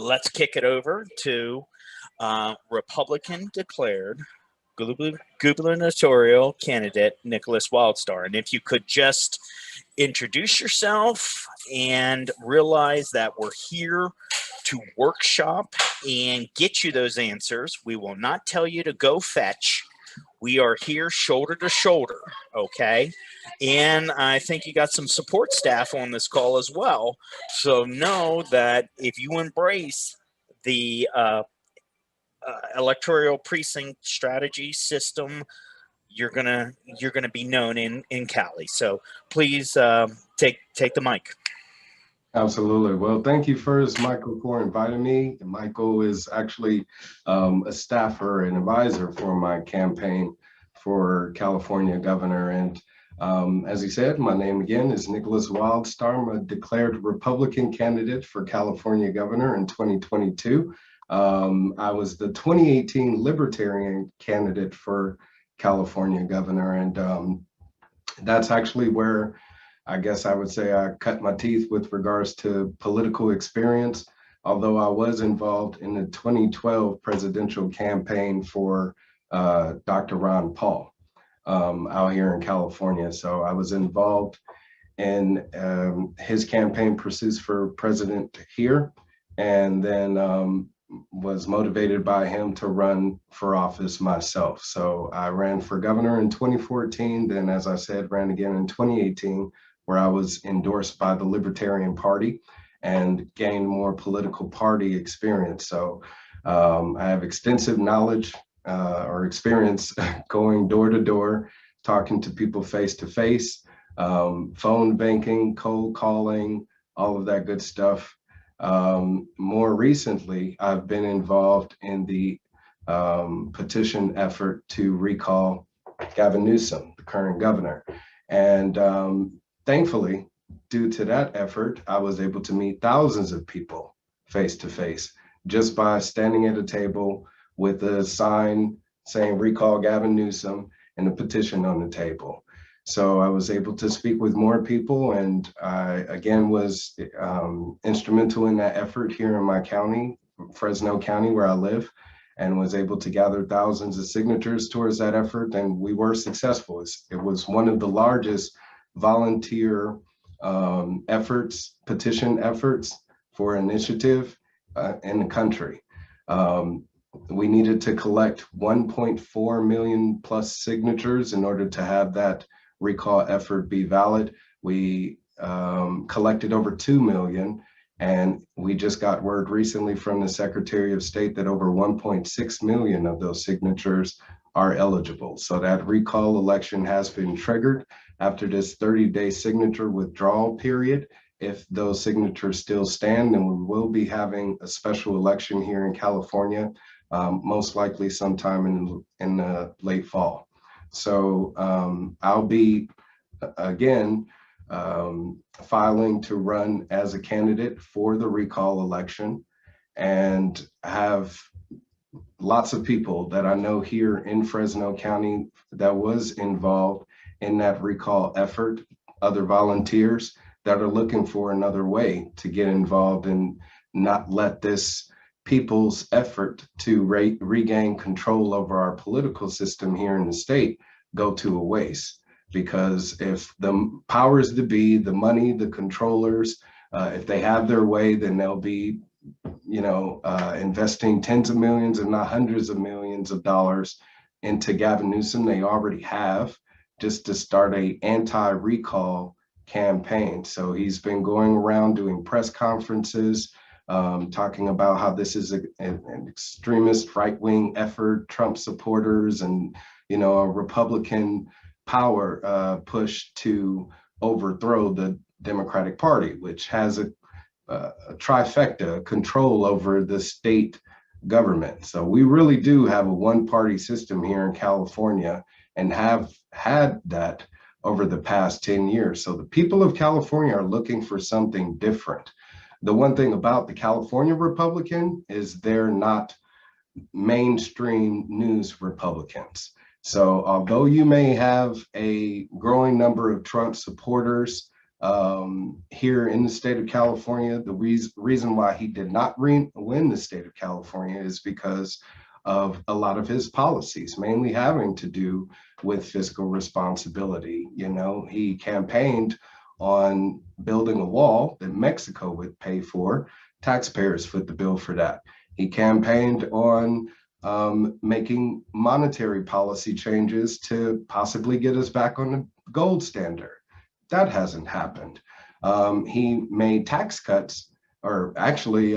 let's kick it over to Republican declared gubernatorial candidate Nickolas Wildstar. And if you could just introduce yourself and realize that we're here to workshop and get you those answers. We will not tell you to go fetch. We are here shoulder to shoulder, okay? And I think you got some support staff on this call as well. So know that if you embrace the electoral precinct strategy system, you're gonna be known in Cali. So please take the mic. Absolutely. Well, thank you first, Michael, for inviting me. Michael is actually a staffer and advisor for my campaign for California governor. And as he said, my name again is Nickolas Wildstar. I'm a declared Republican candidate for California governor in 2022. I was the 2018 Libertarian candidate for California governor. And that's actually where I guess I would say I cut my teeth with regards to political experience, although I was involved in the 2012 presidential campaign for Dr. Ron Paul out here in California. So I was involved in his campaign pursuits for president here, and then was motivated by him to run for office myself. So I ran for governor in 2014, then as I said, ran again in 2018, where I was endorsed by the Libertarian Party and gained more political party experience. So I have extensive knowledge or experience going door to door, talking to people face to face, phone banking, cold calling, all of that good stuff. More recently, I've been involved in the petition effort to recall Gavin Newsom, the current governor. And thankfully, due to that effort, I was able to meet thousands of people face to face just by standing at a table with a sign saying recall Gavin Newsom and a petition on the table. So I was able to speak with more people, and I again was instrumental in that effort here in my county, Fresno County, where I live, and was able to gather thousands of signatures towards that effort, and we were successful. It was one of the largest volunteer efforts, petition efforts for initiative in the country. We needed to collect 1.4 million plus signatures in order to have that recall effort be valid. We collected over 2 million, and we just got word recently from the Secretary of State that over 1.6 million of those signatures are eligible. So that recall election has been triggered after this 30-day signature withdrawal period. If those signatures still stand, then we will be having a special election here in California, most likely sometime in the late fall. So I'll be, again, filing to run as a candidate for the recall election, and have lots of people that I know here in Fresno County that was involved in that recall effort, other volunteers that are looking for another way to get involved and not let this people's effort to regain control over our political system here in the state go to a waste. Because if the powers that be, the money, the controllers, if they have their way, then they'll be, investing tens of millions, if not hundreds of millions of dollars into Gavin Newsom. They already have, just to start a anti-recall campaign. So he's been going around doing press conferences, talking about how this is an extremist right-wing effort, Trump supporters, and a Republican power push to overthrow the Democratic Party, which has a trifecta control over the state government. So we really do have a one-party system here in California, and have had that over the past 10 years. So the people of California are looking for something different. The one thing about the California Republican is they're not mainstream news Republicans. So although you may have a growing number of Trump supporters, here in the state of California. The reason why he did not win the state of California is because of a lot of his policies, mainly having to do with fiscal responsibility. You know, he campaigned on building a wall that Mexico would pay for. Taxpayers foot the bill for that. He campaigned on making monetary policy changes to possibly get us back on the gold standard. That hasn't happened. He made tax cuts, or actually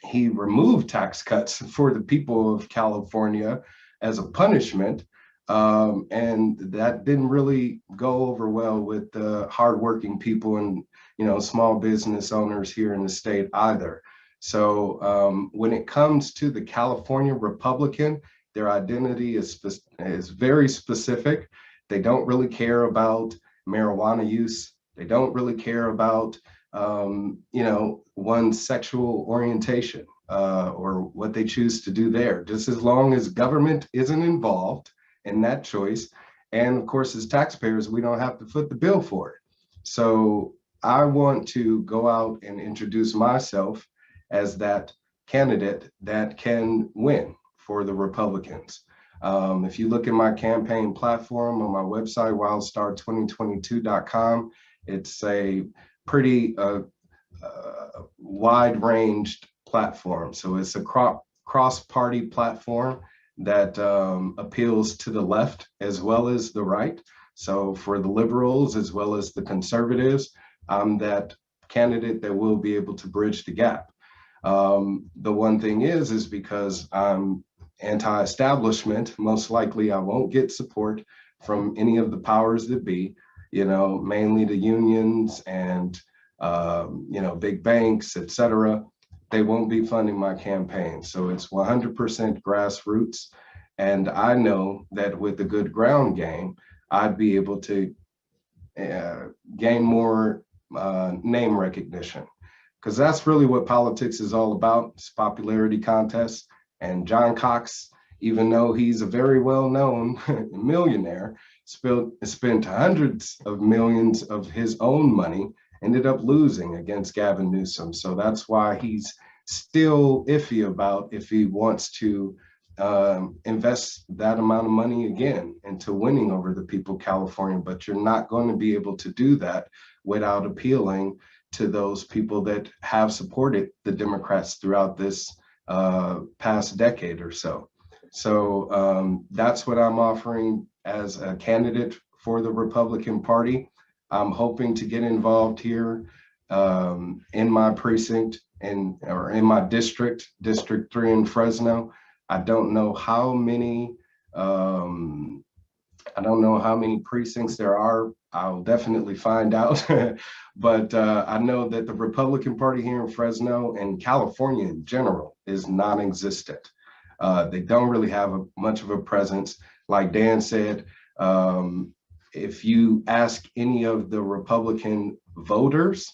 he removed tax cuts for the people of California as a punishment. And that didn't really go over well with the hardworking people and, you know, small business owners here in the state either. So when it comes to the California Republican, their identity is very specific. They don't really care about marijuana use. They don't really care about, you know, one's sexual orientation or what they choose to do there, just as long as government isn't involved in that choice. And of course, as taxpayers, we don't have to foot the bill for it. So I want to go out and introduce myself as that candidate that can win for the Republicans. If you look at my campaign platform on my website, wildstar2022.com, it's a pretty wide-ranged platform. So it's a cross-party platform that appeals to the left as well as the right. So for the liberals as well as the conservatives, I'm that candidate that will be able to bridge the gap. The one thing is because I'm anti-establishment, most likely I won't get support from any of the powers that be, you know, mainly the unions and, you know, big banks, et cetera. They won't be funding my campaign. So it's 100% grassroots. And I know that with a good ground game, I'd be able to gain more name recognition, because that's really what politics is all about. It's popularity contests. And John Cox, even though he's a very well-known millionaire, spent hundreds of millions of his own money, ended up losing against Gavin Newsom. So that's why he's still iffy about if he wants to invest that amount of money again into winning over the people of California. But you're not going to be able to do that without appealing to those people that have supported the Democrats throughout this past decade or so. So that's what I'm offering as a candidate for the Republican Party. I'm hoping to get involved here in my precinct or in my district, District 3 in Fresno. I don't know how many precincts there are. I'll definitely find out. But I know that the Republican Party here in Fresno and California in general is non-existent. They don't really have much of a presence. Like Dan said, if you ask any of the Republican voters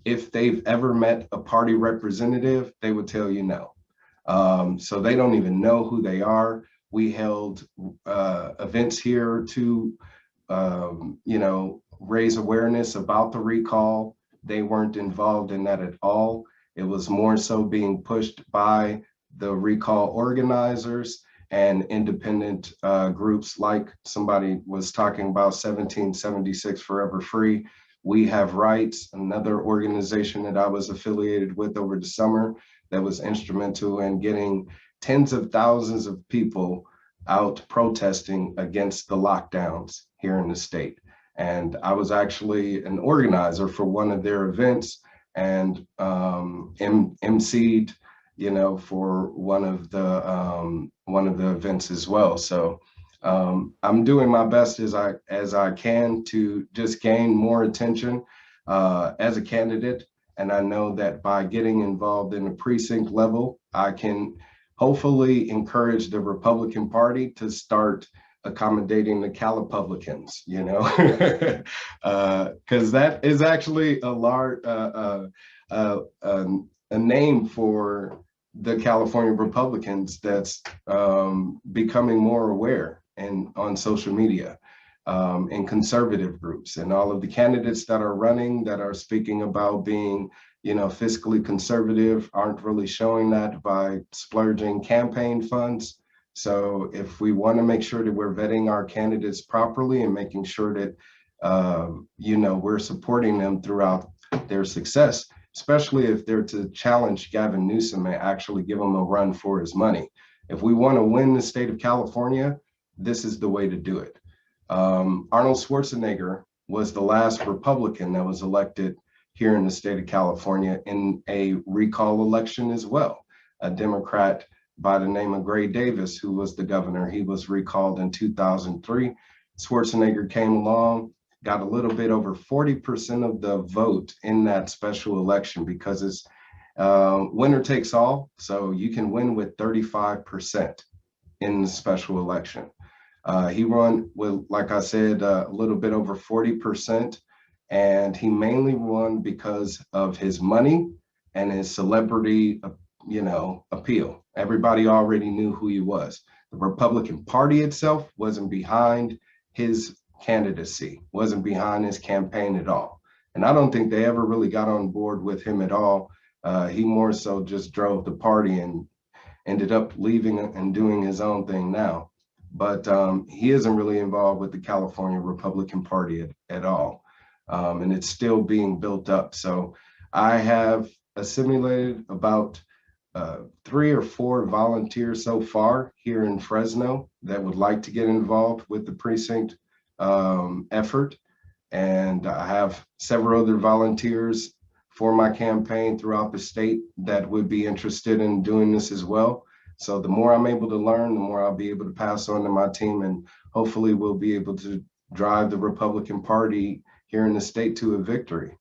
if they've ever met a party representative, they would tell you no. So they don't even know who they are. We held events here to, you know, raise awareness about the recall. They weren't involved in that at all. It was more so being pushed by the recall organizers and independent groups, like somebody was talking about 1776 Forever Free. We Have Rights, another organization that I was affiliated with over the summer that was instrumental in getting tens of thousands of people out protesting against the lockdowns here in the state. And I was actually an organizer for one of their events and emceed, you know, for one of the events as well. So I'm doing my best as I can to just gain more attention as a candidate. And I know that by getting involved in the precinct level, I can hopefully encourage the Republican Party to start accommodating the Calipublicans, you know, because that is actually a large a name for the California Republicans that's becoming more aware and on social media. and conservative groups. And all of the candidates that are running that are speaking about being, fiscally conservative aren't really showing that by splurging campaign funds. So if we want to make sure that we're vetting our candidates properly and making sure that, we're supporting them throughout their success, especially if they're to challenge Gavin Newsom and actually give him a run for his money. If we want to win the state of California, this is the way to do it. Arnold Schwarzenegger was the last Republican that was elected here in the state of California in a recall election as well. A Democrat by the name of Gray Davis, who was the governor, he was recalled in 2003. Schwarzenegger came along, got a little bit over 40% of the vote in that special election because it's winner takes all. So you can win with 35% in the special election. He won with, like I said, a little bit over 40%, and he mainly won because of his money and his celebrity, appeal. Everybody already knew who he was. The Republican Party itself wasn't behind his candidacy, wasn't behind his campaign at all. And I don't think they ever really got on board with him at all. He more so just drove the party and ended up leaving and doing his own thing now. But he isn't really involved with the California Republican Party at all. And it's still being built up. So I have assimilated about 3 or 4 volunteers so far here in Fresno that would like to get involved with the precinct effort. And I have several other volunteers for my campaign throughout the state that would be interested in doing this as well. So the more I'm able to learn, the more I'll be able to pass on to my team, and hopefully we'll be able to drive the Republican Party here in the state to a victory.